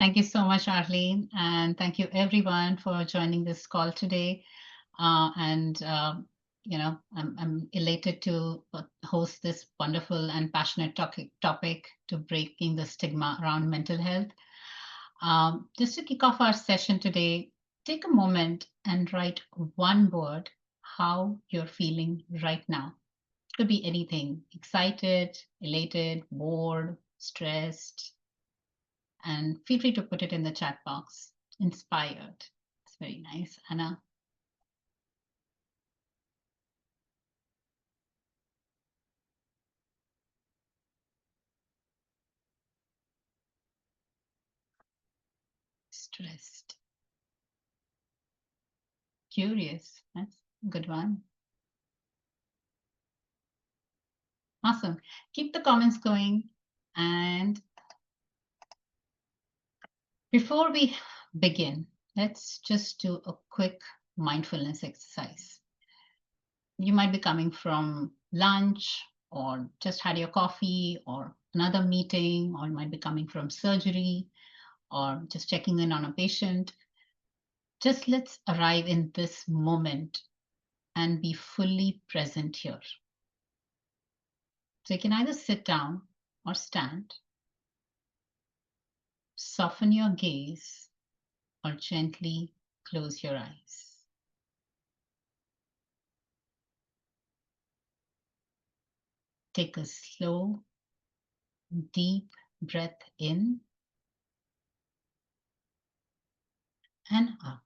Thank you so much, Arlene, and thank you everyone for joining this call today. And I'm elated to host this wonderful and passionate topic to breaking the stigma around mental health. Just to kick off our session today, take a moment and write one word how you're feeling right now. Could be anything: excited, elated, bored, stressed, and feel free to put it in the chat box. Inspired. It's very nice. Anna, stressed. Curious. That's a good one. Awesome. Keep the comments going. And before we begin, let's just do a quick mindfulness exercise. You might be coming from lunch or just had your coffee or another meeting, or you might be coming from surgery or just checking in on a patient. Just let's arrive in this moment and be fully present here. So you can either sit down or stand, soften your gaze, or gently close your eyes. Take a slow, deep breath in and out.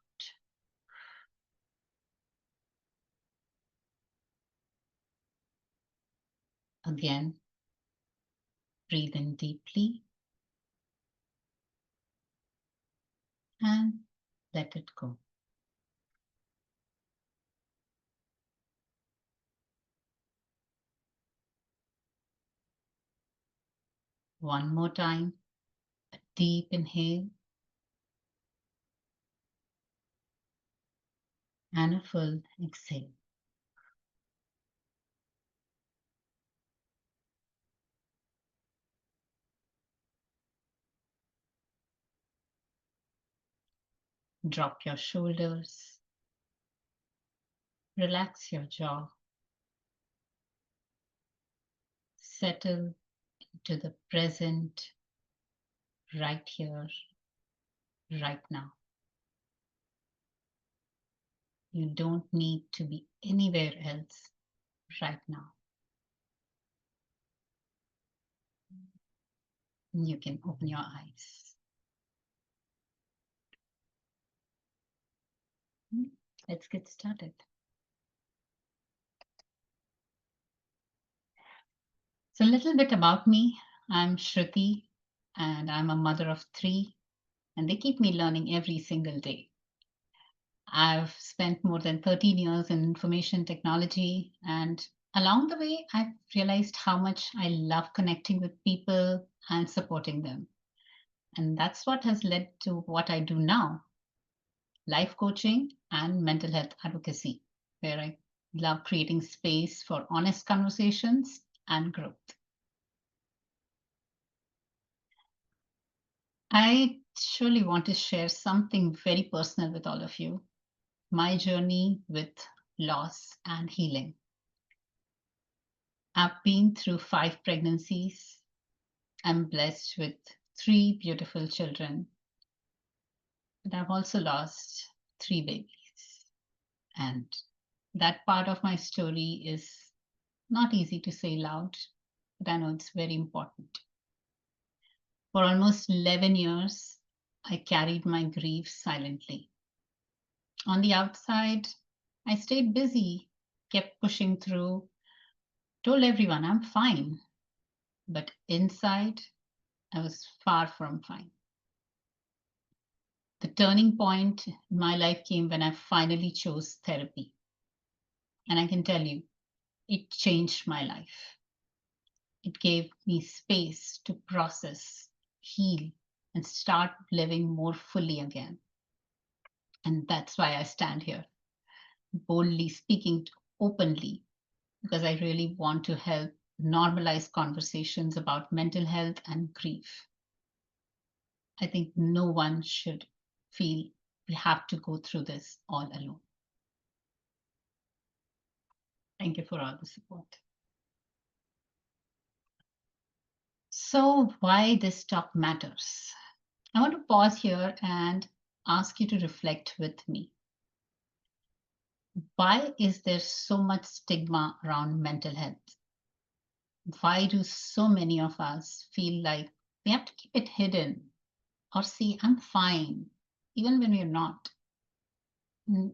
Again, breathe in deeply and let it go. One more time, a deep inhale and a full exhale. Drop your shoulders, relax your jaw, settle to the present, right here, right now. You don't need to be anywhere else right now. You can open your eyes. Let's get started. So, a little bit about me. I'm Shruti, and I'm a mother of three, and they keep me learning every single day. I've spent more than 13 years in information technology, and along the way, I've realized how much I love connecting with people and supporting them. And that's what has led to what I do now: life coaching and mental health advocacy, where I love creating space for honest conversations and growth. I surely want to share something very personal with all of you: my journey with loss and healing. I've been through 5 pregnancies. I'm blessed with 3 beautiful children, but I've also lost 3 babies. And that part of my story is not easy to say loud, but I know it's very important. For almost 11 years, I carried my grief silently. On the outside, I stayed busy, kept pushing through, told everyone I'm fine. But inside, I was far from fine. The turning point in my life came when I finally chose therapy. And I can tell you, it changed my life. It gave me space to process, heal, and start living more fully again. And that's why I stand here, boldly speaking openly, because I really want to help normalize conversations about mental health and grief. I think no one should feel we have to go through this all alone. Thank you for all the support. So, why this talk matters? I want to pause here and ask you to reflect with me. Why is there so much stigma around mental health? Why do so many of us feel like we have to keep it hidden or say, I'm fine, even when we're not? And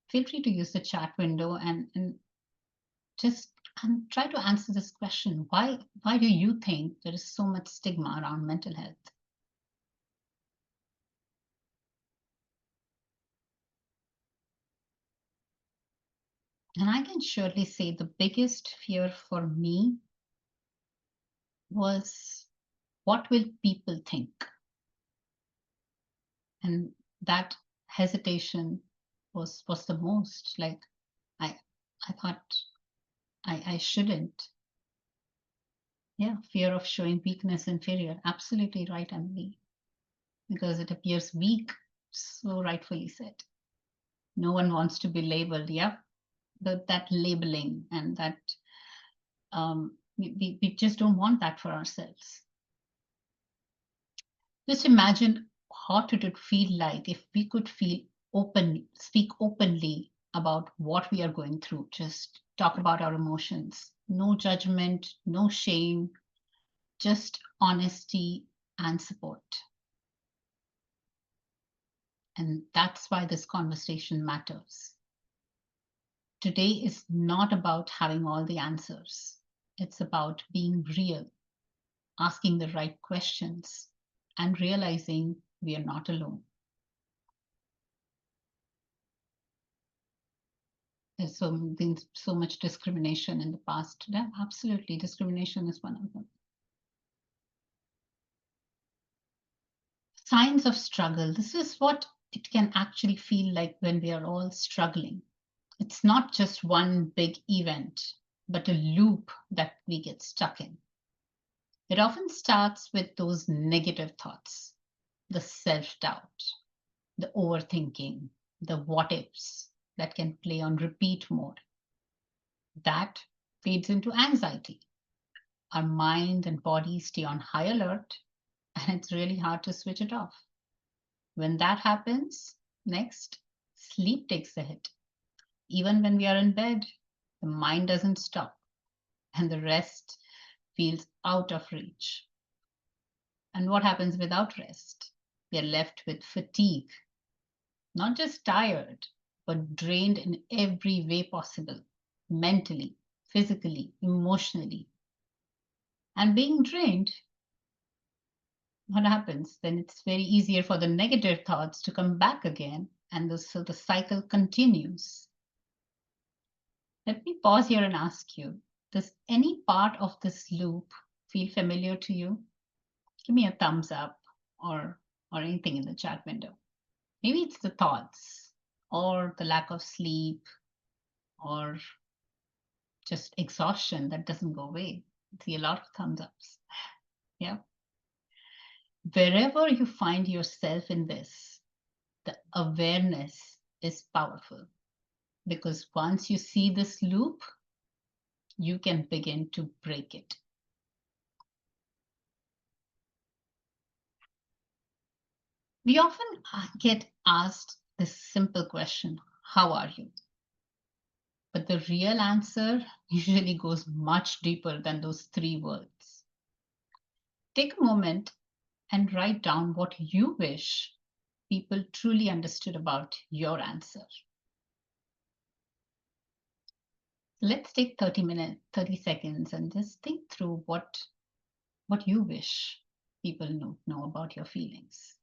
feel free to use the chat window and just and try to answer this question. Why do you think there is so much stigma around mental health? And I can surely say the biggest fear for me was, what will people think? And that hesitation was the most like, I I thought I shouldn't. Yeah, fear of showing weakness and failure. Absolutely right, Emily, because it appears weak. So rightfully said. No one wants to be labeled. Yeah, that labeling and that we just don't want that for ourselves. Just imagine what it would feel like if we could speak openly about what we are going through. Just talk about our emotions. No judgment, no shame, just honesty and support. And that's why this conversation matters. Today is not about having all the answers. It's about being real, asking the right questions, and realizing we are not alone. There's been so much discrimination in the past. Yeah, absolutely. Discrimination is one of them. Signs of struggle. This is what it can actually feel like when we are all struggling. It's not just one big event, but a loop that we get stuck in. It often starts with those negative thoughts, the self doubt, the overthinking, the what ifs that can play on repeat mode. That feeds into anxiety. Our mind and body stay on high alert, and it's really hard to switch it off. When that happens, next, sleep takes a hit. Even when we are in bed, the mind doesn't stop, and the rest feels out of reach. And what happens without rest? We are left with fatigue, not just tired, but drained in every way possible, mentally, physically, emotionally. And being drained, what happens? Then it's very easier for the negative thoughts to come back again, and so the cycle continues. Let me pause here and ask you, does any part of this loop feel familiar to you? Give me a thumbs up or anything in the chat window. Maybe it's the thoughts or the lack of sleep or just exhaustion that doesn't go away. I see a lot of thumbs ups. Yeah. Wherever you find yourself in this, the awareness is powerful, because once you see this loop, you can begin to break it. We often get asked this simple question, how are you? But the real answer usually goes much deeper than those three words. Take a moment and write down what you wish people truly understood about your answer. Let's take 30 minutes, 30 seconds, and just think through what you wish people know about your feelings.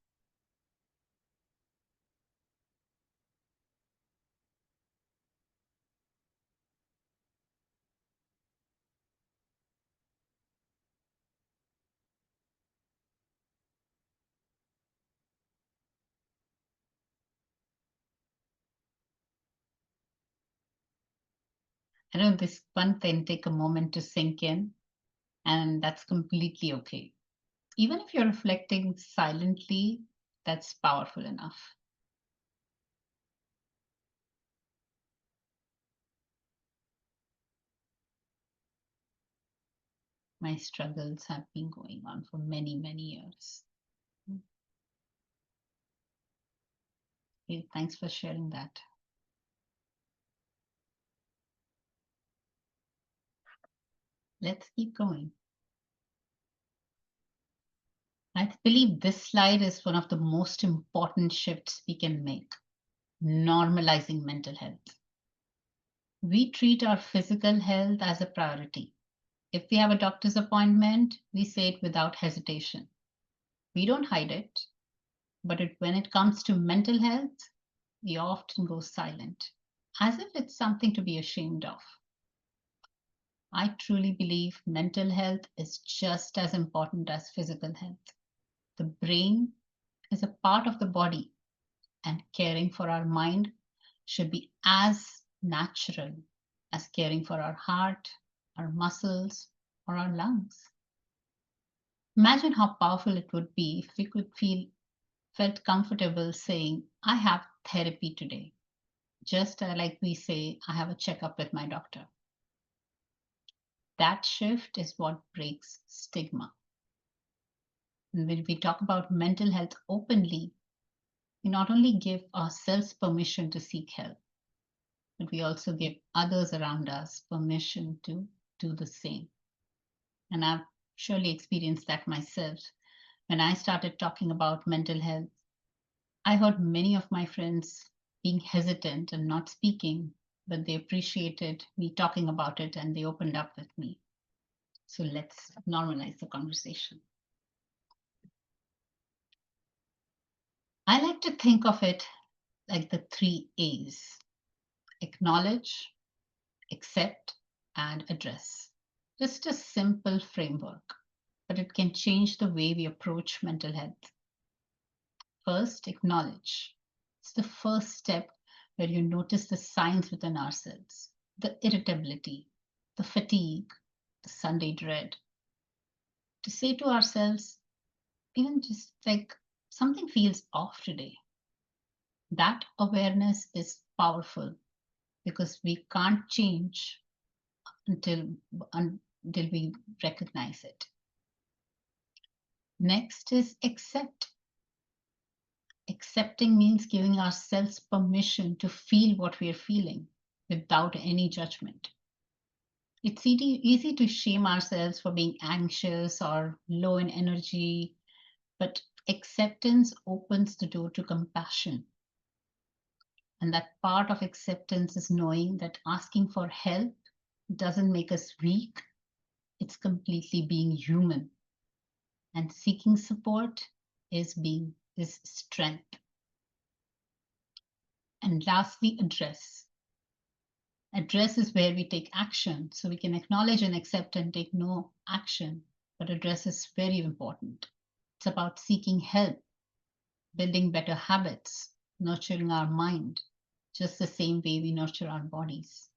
I know this one thing take a moment to sink in, and that's completely okay. Even if you're reflecting silently, that's powerful enough. My struggles have been going on for many, many years. Okay, thanks for sharing that. Let's keep going. I believe this slide is one of the most important shifts we can make, normalizing mental health. We treat our physical health as a priority. If we have a doctor's appointment, we say it without hesitation. We don't hide it, but when it comes to mental health, we often go silent, as if it's something to be ashamed of. I truly believe mental health is just as important as physical health. The brain is a part of the body, and caring for our mind should be as natural as caring for our heart, our muscles, or our lungs. Imagine how powerful it would be if we could felt comfortable saying, I have therapy today, just like we say, I have a checkup with my doctor. That shift is what breaks stigma. And when we talk about mental health openly, we not only give ourselves permission to seek help, but we also give others around us permission to do the same. And I've surely experienced that myself. When I started talking about mental health, I heard many of my friends being hesitant and not speaking, but they appreciated me talking about it and they opened up with me. So let's normalize the conversation. I like to think of it like the three A's: acknowledge, accept, and address. Just a simple framework, but it can change the way we approach mental health. First, acknowledge. It's the first step where you notice the signs within ourselves: the irritability, the fatigue, the Sunday dread. To say to ourselves, even just like something feels off today, that awareness is powerful because we can't change until we recognize it. Next is accept. Accepting means giving ourselves permission to feel what we are feeling without any judgment. It's easy to shame ourselves for being anxious or low in energy, but acceptance opens the door to compassion. And that part of acceptance is knowing that asking for help doesn't make us weak, it's completely being human. And seeking support is strength. And lastly, address. Address is where we take action. So we can acknowledge and accept and take no action, but address is very important. It's about seeking help, building better habits, nurturing our mind, just the same way we nurture our bodies.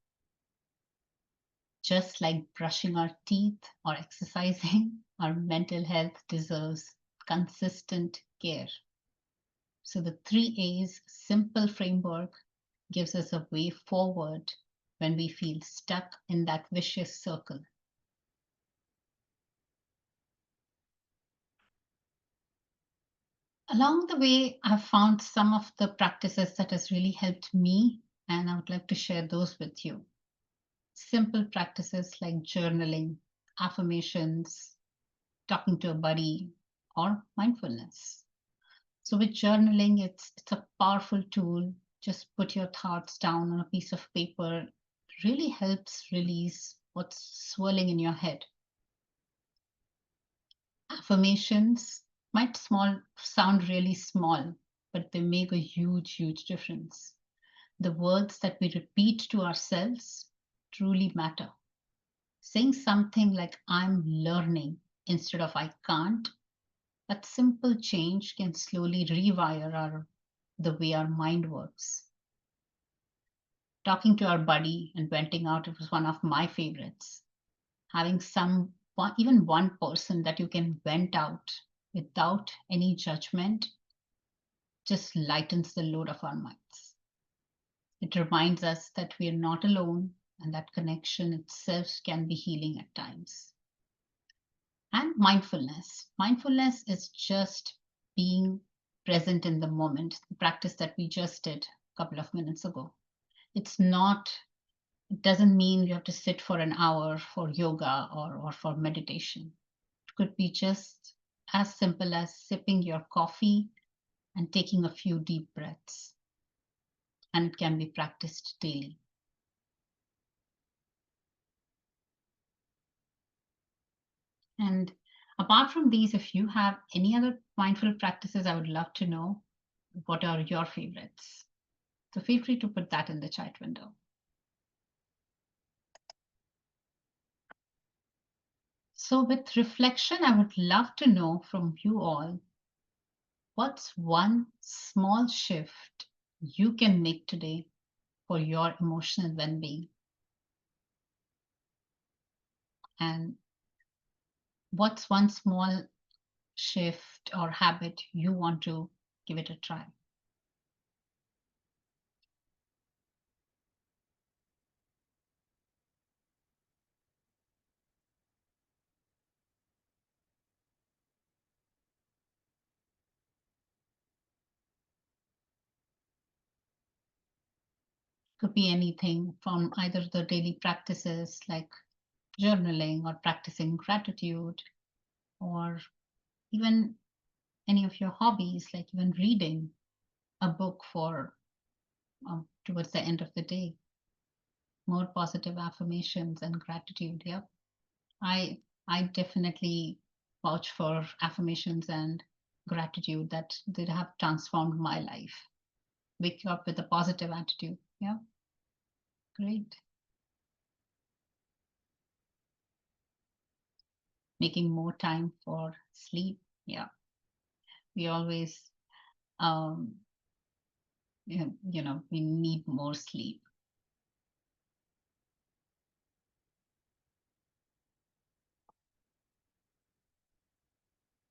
Just like brushing our teeth or exercising, our mental health deserves consistent care. So the three A's simple framework gives us a way forward when we feel stuck in that vicious circle. Along the way, I've found some of the practices that has really helped me, and I would like to share those with you. Simple practices like journaling, affirmations, talking to a buddy, or mindfulness. So with journaling, it's a powerful tool. Just put your thoughts down on a piece of paper. It really helps release what's swirling in your head. Affirmations might sound really small, but they make a huge, huge difference. The words that we repeat to ourselves truly matter. Saying something like I'm learning instead of I can't, that simple change can slowly rewire the way our mind works. Talking to our buddy and venting out, it was one of my favorites. Having even one person that you can vent out without any judgment just lightens the load of our minds. It reminds us that we are not alone and that connection itself can be healing at times. And mindfulness. Mindfulness is just being present in the moment, the practice that we just did a couple of minutes ago. It doesn't mean you have to sit for an hour for yoga or for meditation. It could be just as simple as sipping your coffee and taking a few deep breaths. And it can be practiced daily. And apart from these, if you have any other mindful practices, I would love to know what are your favorites. So feel free to put that in the chat window. So with reflection, I would love to know from you all, what's one small shift you can make today for your emotional well-being? And what's one small shift or habit you want to give it a try? Could be anything from either the daily practices like journaling or practicing gratitude, or even any of your hobbies, like even reading a book for towards the end of the day. More positive affirmations and gratitude. Yeah, I I definitely vouch for affirmations and gratitude that they have transformed my life. Wake up with a positive attitude. Yeah, great. Making more time for sleep. Yeah, we always um, we need more sleep.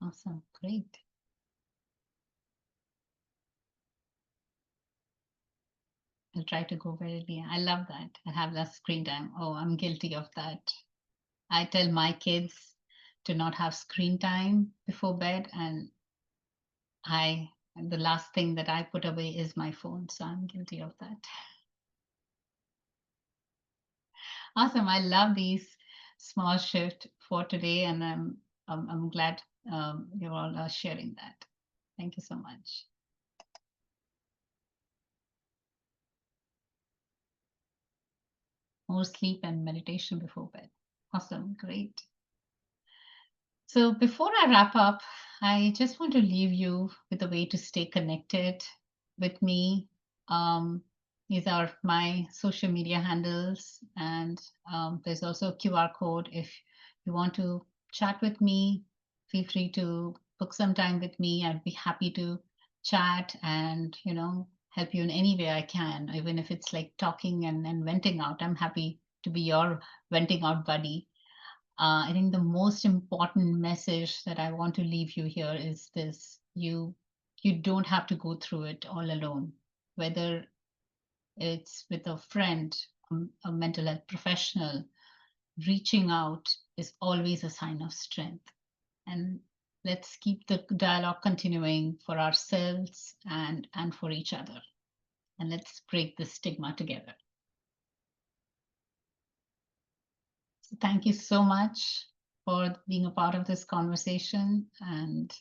Awesome, great. I'll try to go very late. I love that. I have less screen time. Oh, I'm guilty of that. I tell my kids to not have screen time before bed, and the last thing that I put away is my phone. So I'm guilty of that. Awesome. I love these small shift for today, and I'm glad you all are sharing that. Thank you so much. More sleep and meditation before bed. Awesome. Great. So before I wrap up, I just want to leave you with a way to stay connected with me. These are my social media handles, and there's also a QR code. If you want to chat with me, feel free to book some time with me. I'd be happy to chat and help you in any way I can, even if it's like talking and venting out. I'm happy to be your venting out buddy. I think the most important message that I want to leave you here is this: you don't have to go through it all alone. Whether it's with a friend, a mental health professional, reaching out is always a sign of strength. And let's keep the dialogue continuing for ourselves and for each other. And let's break the stigma together. So thank you so much for being a part of this conversation. And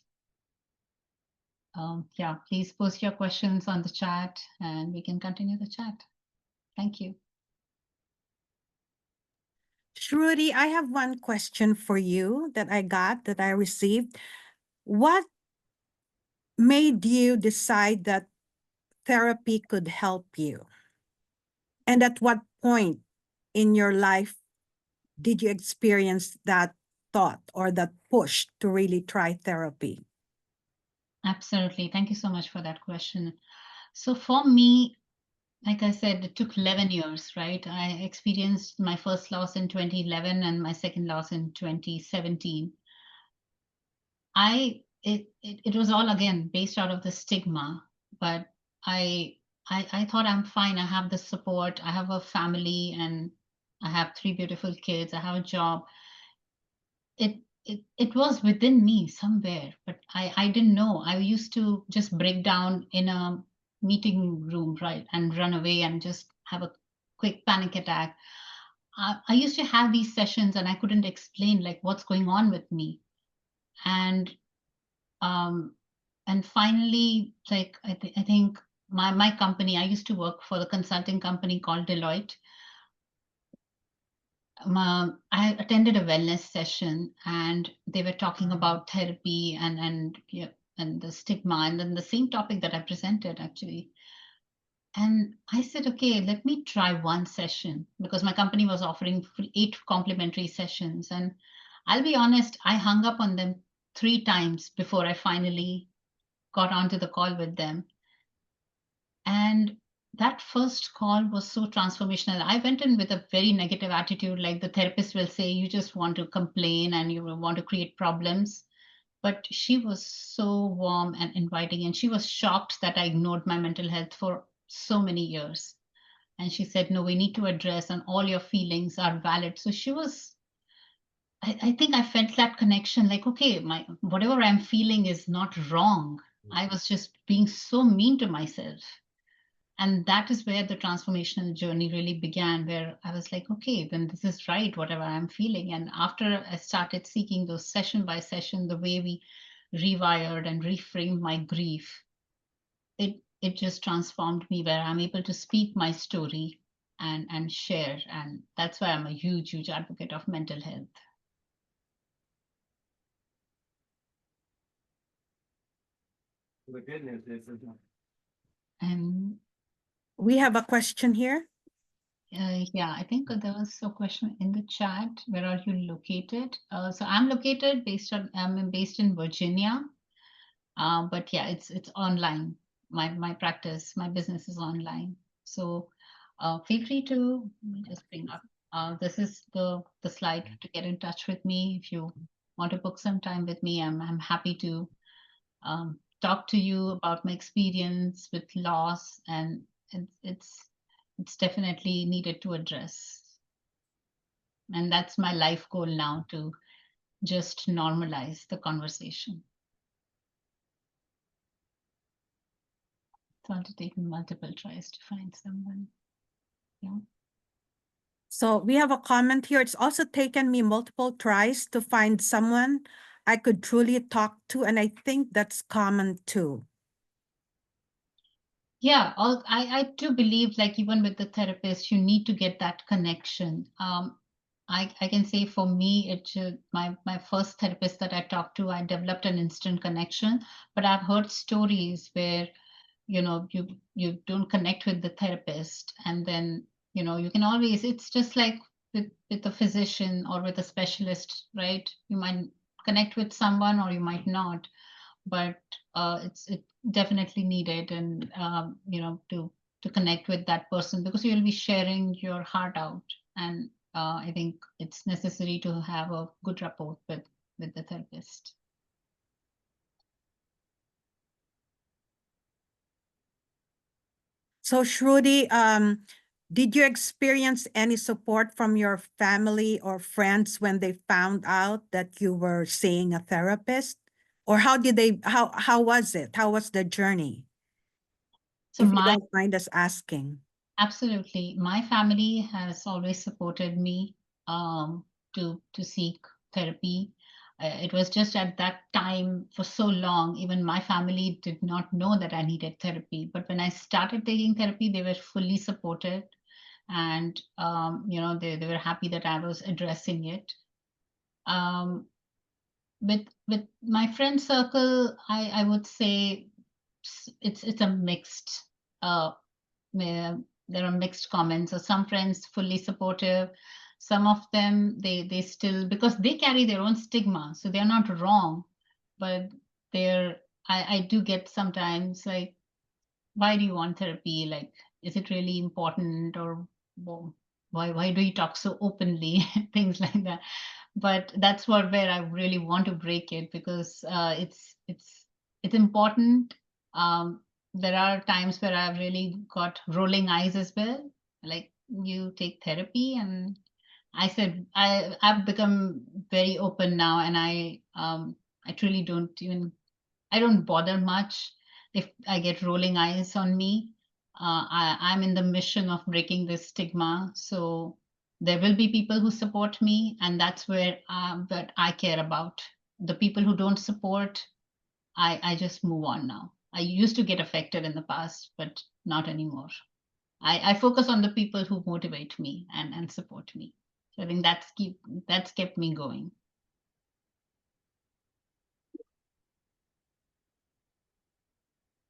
yeah, please post your questions on the chat and we can continue the chat. Thank you. Shruti, I have one question for you that I received. What made you decide that therapy could help you? And at what point in your life did you experience that thought or that push to really try therapy? Absolutely. Thank you so much for that question. So for me, like I said, it took 11 years, right? I experienced my first loss in 2011 and my second loss in 2017. it was all again based out of the stigma. But I, I thought I'm fine. I have the support. I have a family, and I have three beautiful kids. I have a job. It was within me somewhere, but I didn't know. I used to just break down in a meeting room, right, and run away and just have a quick panic attack. I used to have these sessions and I couldn't explain like what's going on with me. And um and finally, like I think my company, I used to work for the consulting company called Deloitte. I attended a wellness session and they were talking about therapy and yeah, and the stigma, and then the same topic that I presented actually. And I said, okay, let me try one session because my company was offering 8 complimentary sessions. And I'll be honest, I hung up on them 3 times before I finally got onto the call with them. And that first call was so transformational. I went in with a very negative attitude, like the therapist will say, you just want to complain and you want to create problems. But she was so warm and inviting, and she was shocked that I ignored my mental health for so many years. And she said, no, we need to address, and all your feelings are valid. So she was, I think I felt that connection like, okay, my whatever I'm feeling is not wrong. I was just being so mean to myself. And that is where the transformational journey really began, where I was like, okay, then this is right, whatever I'm feeling. And after I started seeking those session by session, the way we rewired and reframed my grief, it just transformed me, where I'm able to speak my story and share. And that's why I'm a huge advocate of mental health. The good news is, And We have a question here. yeah, I think there was a question in the chat. Where are you located? So I'm located I'm based in Virginia. But yeah, it's online. My practice, my business is online. So feel free to, let me just bring up. This is the slide to get in touch with me. If you want to book some time with me, I'm happy to talk to you about my experience with loss, and it's definitely needed to address. And that's my life goal now, to just normalize the conversation. So to take multiple tries to find someone. Yeah. So we have a comment here. It's also taken me multiple tries to find someone I could truly talk to, and I think that's common too. Yeah, I do believe, like, even with the therapist, you need to get that connection. I can say for me, my first therapist that I talked to, I developed an instant connection. But I've heard stories where, you don't connect with the therapist, and then, you can always, it's just like with a physician or with a specialist, right? You might connect with someone or you might not, but it definitely needed, and to connect with that person, because you'll be sharing your heart out. And I think it's necessary to have a good rapport with the therapist. So Shruti, did you experience any support from your family or friends when they found out that you were seeing a therapist? Or how was it? How was the journey? So If you don't mind us asking. absolutely, my family has always supported me to seek therapy. It was just at that time, for so long, even my family did not know that I needed therapy. But when I started taking therapy, they were fully supportive, and they were happy that I was addressing it. With my friend circle, I would say it's a mixed. Where there are mixed comments. So some friends fully supportive, some of them, they still, because they carry their own stigma, so they're not wrong, but they're I do get sometimes like, why do you want therapy? Like, is it really important? Or, well, why do you talk so openly? Things like that. but that's where I really want to break it, because it's important. There are times where I've really got rolling eyes as well. Like, you take therapy, and I said I've become very open now, and I truly I don't bother much if I get rolling eyes on me. I'm in the mission of breaking this stigma. So there will be people who support me, and that's where that I care about. The people who don't support, I just move on now. I used to get affected in the past, but not anymore. I focus on the people who motivate me and support me. So I think that's kept me going.